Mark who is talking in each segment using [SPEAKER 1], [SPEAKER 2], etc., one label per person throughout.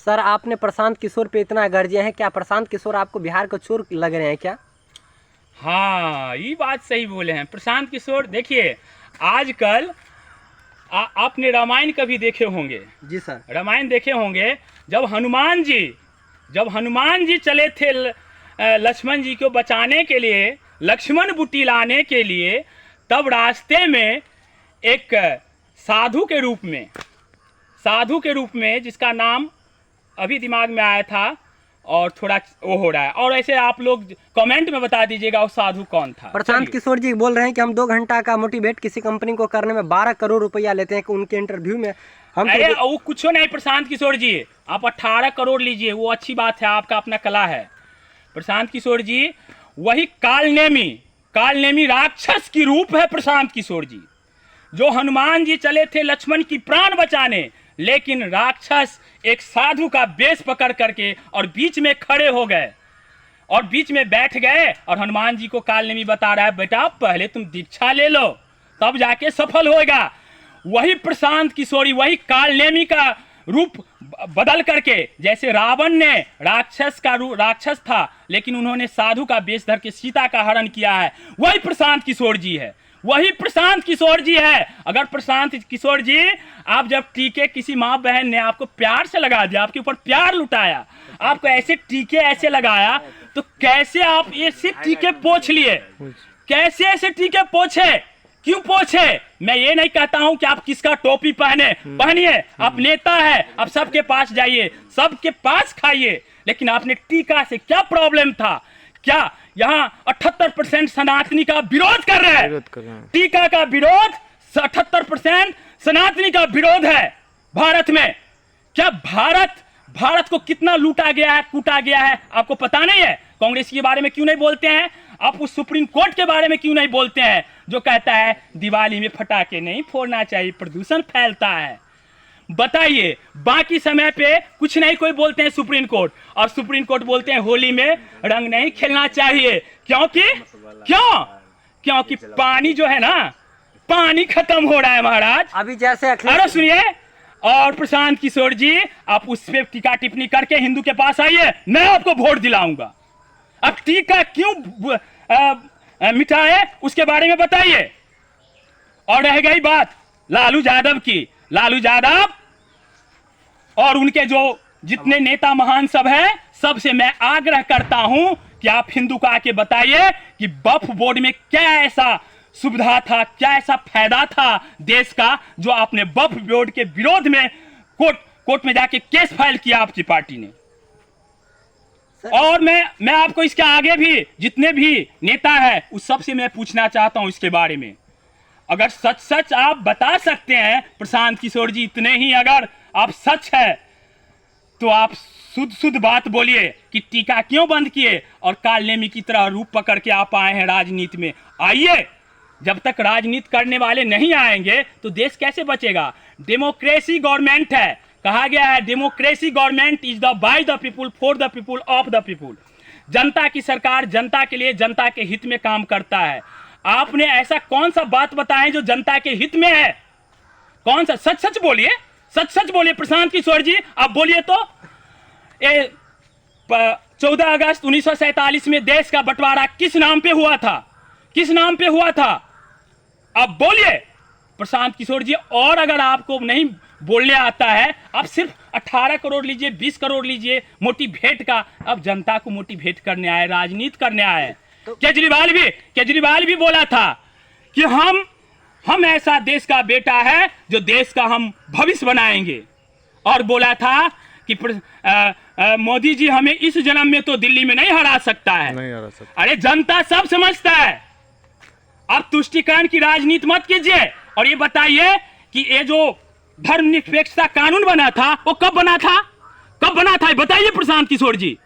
[SPEAKER 1] Sir आपने प्रशांत किशोर पे इतना गर्जे हैं, क्या प्रशांत किशोर आपको बिहार का चोर लग रहे हैं क्या?
[SPEAKER 2] हाँ, ये बात सही बोले हैं प्रशांत किशोर। देखिए आजकल आपने रामायण कभी देखे होंगे?
[SPEAKER 1] जी सर।
[SPEAKER 2] रामायण देखे होंगे। जब हनुमान जी चले थे लक्ष्मण जी को बचाने के लिए, लक्ष्मण बूटी लाने के लिए, तब रास्ते में एक साधु के रूप में जिसका नाम अभी दिमाग में आया था और थोड़ा वो हो रहा है, और ऐसे आप लोग कमेंट में बता दीजिएगा वो साधु कौन था।
[SPEAKER 1] प्रशांत किशोर जी बोल रहे हैं कि हम 2 घंटा का मोटिवेट किसी कंपनी को करने में 12 करोड़ रुपया लेते हैं कि उनके इंटरव्यू में हम।
[SPEAKER 2] अरे वो कुछ नहीं प्रशांत किशोर जी, आप 18 करोड़ लीजिए, वो अच्छी बात है, आपका अपना कला है। प्रशांत किशोर जी वही कालनेमी राक्षस की रूप है प्रशांत किशोर जी। जो हनुमान जी चले थे लक्ष्मण की प्राण बचाने, लेकिन राक्षस एक साधु का वेश पकड़ करके और बीच में खड़े हो गए और बीच में बैठ गए, और हनुमान जी को कालनेमी बता रहा है बेटा पहले तुम दीक्षा ले लो तब जाके सफल होएगा। वही प्रशांत किशोरी वही कालनेमी का रूप बदल करके, जैसे रावण ने राक्षस था लेकिन उन्होंने साधु का वेश धर के सीता का हरण किया है, वही प्रशांत किशोर जी है, वही प्रशांत किशोर जी है। अगर प्रशांत किशोर जी आप जब टीके, किसी माँ बहन ने आपको प्यार से लगा दिया, आपके ऊपर प्यार लुटाया, आपको ऐसे टीके ऐसे लगाया, तो कैसे आप ऐसे टीके पोंछ लिए? कैसे ऐसे टीके पोंछे? क्यों पोंछे? मैं ये नहीं कहता हूं कि आप किसका टोपी पहनिए, आप नेता है, आप सबके पास जाइए, सबके पास खाइए, लेकिन आपने टीका से क्या प्रॉब्लम था? क्या यहाँ 78% सनातनी का विरोध कर रहे हैं? टीका का विरोध 78% सनातनी का विरोध है भारत में। क्या भारत को कितना लूटा गया है, कूटा गया है, आपको पता नहीं है? कांग्रेस के बारे में क्यों नहीं बोलते हैं आप? उस सुप्रीम कोर्ट के बारे में क्यों नहीं बोलते हैं जो कहता है दिवाली में पटाखे नहीं फोड़ना चाहिए, प्रदूषण फैलता है? बताइए, बाकी समय पे कुछ नहीं कोई बोलते हैं सुप्रीम कोर्ट, और सुप्रीम कोर्ट बोलते हैं होली में रंग नहीं खेलना चाहिए। क्योंकि पानी जो है ना, पानी खत्म हो रहा है महाराज
[SPEAKER 1] अभी जैसे।
[SPEAKER 2] अरे सुनिए, और प्रशांत किशोर जी आप उस पे टीका टिप्पणी करके हिंदू के पास आइए, मैं आपको वोट दिलाऊंगा। अब टीका क्यों मिटाए उसके बारे में बताइए। और रह गई बात लालू यादव की, लालू यादव और उनके जो जितने नेता महान सब हैं, सबसे मैं आग्रह करता हूं कि आप हिंदू को आके बताइए कि वक्फ बोर्ड में क्या ऐसा सुविधा था, क्या ऐसा फायदा था देश का, जो आपने वक्फ बोर्ड के विरोध में कोर्ट में जाके केस फाइल किया आपकी पार्टी ने। और मैं आपको इसके आगे भी जितने भी नेता है उस सब से मैं पूछना चाहता हूं इसके बारे में। अगर सच आप बता सकते हैं प्रशांत किशोर जी, इतने ही अगर आप सच है तो आप शुद्ध बात बोलिए कि टीका क्यों बंद किए, और कालनेमी की तरह रूप पकड़ के आप आए हैं राजनीति में। आइए, जब तक राजनीति करने वाले नहीं आएंगे तो देश कैसे बचेगा? डेमोक्रेसी गवर्नमेंट है, कहा गया है democracy government is the by the people for the people of the people. जनता की सरकार जनता के लिए, जनता के हित में काम करता है। आपने ऐसा कौन सा बात बताएं जो जनता के हित में है? कौन सा? सच बोलिए, सच बोलिए प्रशांत किशोर जी, आप बोलिए तो। 14 अगस्त 1947 में देश का बंटवारा किस नाम पे हुआ था? किस नाम पे हुआ था? आप बोलिए प्रशांत किशोर जी। और अगर आपको नहीं बोलने आता है, आप सिर्फ 18 करोड़ लीजिए, 20 करोड़ लीजिए मोटिवेट का, अब जनता को मोटिवेट करने आए, राजनीति करने आए। केजरीवाल भी बोला था कि हम ऐसा देश का बेटा है जो देश का हम भविष्य बनाएंगे, और बोला था कि मोदी जी हमें इस जन्म में तो दिल्ली में नहीं हरा सकता है। अरे जनता सब समझता है, आप तुष्टिकरण की राजनीति मत कीजिए। और ये बताइए कि ये जो धर्मनिरपेक्षता कानून बना था वो कब बना था बताइए प्रशांत किशोर जी।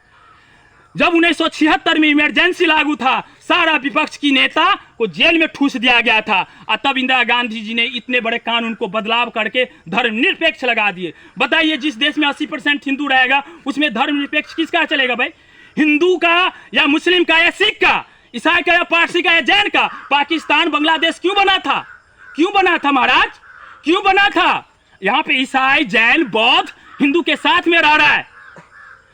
[SPEAKER 2] जब 1976 में इमरजेंसी लागू था, सारा विपक्ष की नेता को जेल में ठूस दिया गया था, और तब इंदिरा गांधी जी ने इतने बड़े कानून को बदलाव करके धर्मनिरपेक्ष लगा दिए। बताइए, जिस देश में 80% हिंदू रहेगा उसमें धर्मनिरपेक्ष किसका चलेगा भाई? हिंदू का या मुस्लिम का या सिख का, ईसाई का या पारसी का या जैन का? पाकिस्तान बांग्लादेश क्यों बना था? क्यों बना था महाराज? क्यों बना था? यहाँ पे ईसाई, जैन, बौद्ध हिंदू के साथ में रह रहा है।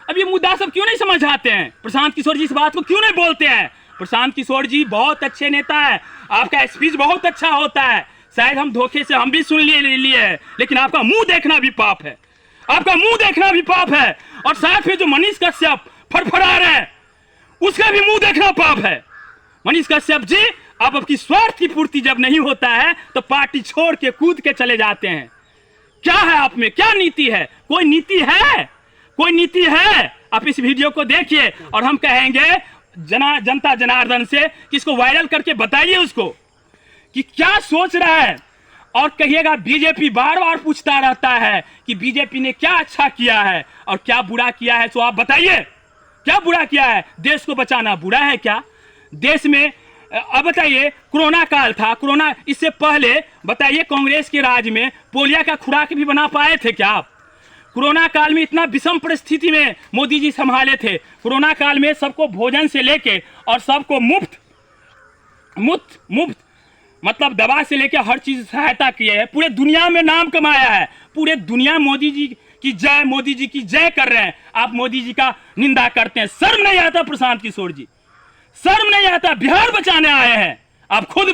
[SPEAKER 2] अब ये मुद्दा सब क्यों नहीं समझ आते हैं? प्रशांत किशोर जी इस बात को क्यों नहीं बोलते हैं? प्रशांत किशोर जी बहुत अच्छे नेता है, आपका स्पीच बहुत अच्छा होता है, शायद हम धोखे से हम भी सुन लिए है, लेकिन आपका मुंह देखना भी पाप है, आपका मुंह देखना भी पाप है। और साथ में जो मनीष कश्यप फड़फड़ा रहे हैं उसका भी मुंह देखना पाप है। मनीष कश्यप जी, आप आपकी स्वार्थ की पूर्ति जब नहीं होता है तो पार्टी छोड़ के कूद के चले जाते हैं। क्या है आप में, क्या नीति है? कोई नीति है? कोई नीति है? आप इस वीडियो को देखिए और हम कहेंगे जनता जनार्दन से कि इसको वायरल करके बताइए उसको कि क्या सोच रहा है। और कहिएगा बीजेपी बार बार पूछता रहता है कि बीजेपी ने क्या अच्छा किया है और क्या बुरा किया है, तो आप बताइए क्या बुरा किया है? देश को बचाना बुरा है क्या? देश में अब बताइए, कोरोना काल था, कोरोना इससे पहले बताइए कांग्रेस के राज में पोलियो का खुराक भी बना पाए थे क्या आप? कोरोना काल में इतना विषम परिस्थिति में मोदी जी संभाले थे। कोरोना काल में सबको भोजन से लेके और सबको मुफ्त मतलब दवा से लेके हर चीज सहायता किए है, पूरे दुनिया में नाम कमाया है। पूरे दुनिया मोदी जी की जय, मोदी जी की जय कर रहे हैं। आप मोदी जी का निंदा करते हैं। शर्म नहीं आता प्रशांत किशोर जी? शर्म नहीं आता? बिहार बचाने आए हैं आप, खुद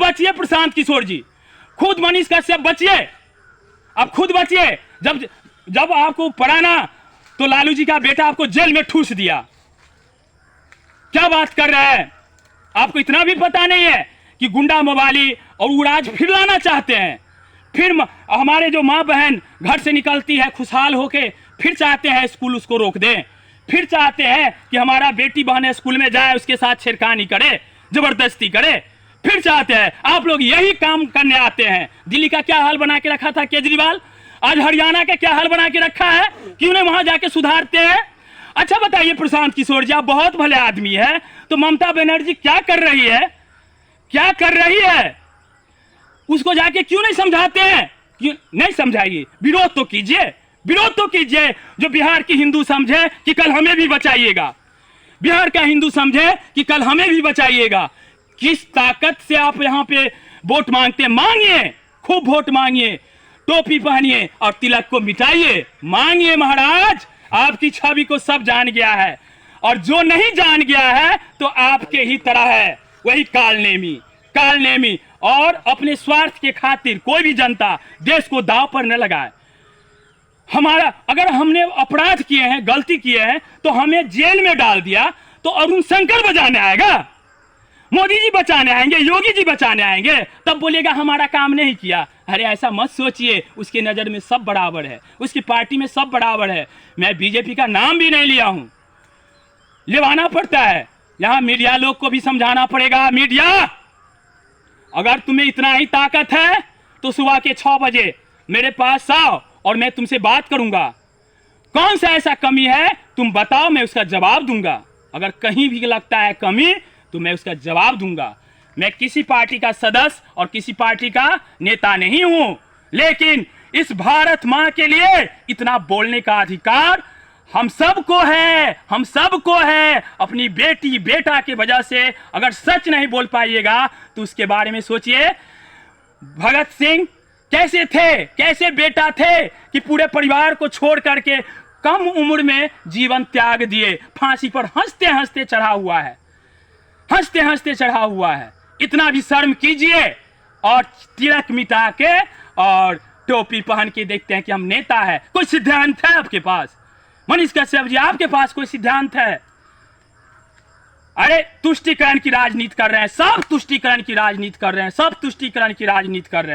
[SPEAKER 2] बचिए प्रशांत किशोर जी, खुद मनीष कश्यप बचिए, आप खुद बचिए। जब आपको पढ़ाना तो लालू जी का बेटा आपको जेल में ठूस दिया। क्या बात कर रहे हैं? आपको इतना भी पता नहीं है कि गुंडा मवाली और उराज फिर लाना चाहते हैं। फिर हमारे जो माँ बहन घर से निकलती है खुशहाल होके, फिर चाहते हैं स्कूल उसको रोक दें, फिर चाहते हैं कि हमारा बेटी बहन स्कूल में जाए उसके साथ छेड़खानी करे, जबरदस्ती करे, फिर चाहते हैं। आप लोग यही काम करने आते हैं। दिल्ली का क्या हाल बना के रखा था केजरीवाल, आज हरियाणा का क्या हाल बना के रखा है? क्यों नहीं वहां जाके सुधारते हैं? अच्छा बताइए प्रशांत किशोर जी, आप बहुत भले आदमी है, तो ममता बनर्जी क्या कर रही है? क्या कर रही है? उसको जाके क्यों नहीं समझाते हैं? क्यों नहीं समझाइए? विरोध तो कीजिए, विरोध तो कीजिए। जो बिहार की हिंदू समझे कि कल हमें भी बचाइएगा, बिहार का हिंदू समझे कि कल हमें भी बचाइएगा। किस ताकत से आप यहाँ पे वोट मांगते हैं? मांगिए, खूब वोट मांगिए, टोपी पहनिए और तिलक को मिटाइए, मांगिए महाराज। आपकी छवि को सब जान गया है, और जो नहीं जान गया है तो आपके ही तरह है, वही कालनेमी और अपने स्वार्थ के खातिर कोई भी जनता देश को दांव पर न लगाए। हमारा अगर हमने अपराध किए हैं, गलती किए हैं, तो हमें जेल में डाल दिया तो अरुण शंकर बचाने आएगा, मोदी जी बचाने आएंगे, योगी जी बचाने आएंगे, तब बोलेगा हमारा काम नहीं किया। अरे ऐसा मत सोचिए, उसकी नजर में सब बराबर है, उसकी पार्टी में सब बराबर है। मैं बीजेपी का नाम भी नहीं लिया हूं, लेवाना पड़ता है। यहां मीडिया लोग को भी समझाना पड़ेगा। मीडिया, अगर तुम्हें इतना ही ताकत है तो सुबह के 6 बजे मेरे पास आओ और मैं तुमसे बात करूंगा। कौन सा ऐसा कमी है तुम बताओ, मैं उसका जवाब दूंगा। अगर कहीं भी लगता है कमी तो मैं उसका जवाब दूंगा। मैं किसी पार्टी का सदस्य और किसी पार्टी का नेता नहीं हूं, लेकिन इस भारत मां के लिए इतना बोलने का अधिकार हम सबको है। अपनी बेटी बेटा की वजह से अगर सच नहीं बोल पाइएगा तो उसके बारे में सोचिए। भगत सिंह कैसे थे, कैसे बेटा थे कि पूरे परिवार को छोड़ करके कम उम्र में जीवन त्याग दिए, फांसी पर हंसते हंसते चढ़ा हुआ है। इतना भी शर्म कीजिए और तिलक मिटा के और टोपी पहन के देखते हैं कि हम नेता है। कोई सिद्धांत है आपके पास? मनीष कश्यप जी, आपके पास कोई सिद्धांत है? अरे तुष्टीकरण की राजनीति कर रहे हैं, सब तुष्टीकरण की राजनीति कर रहे हैं।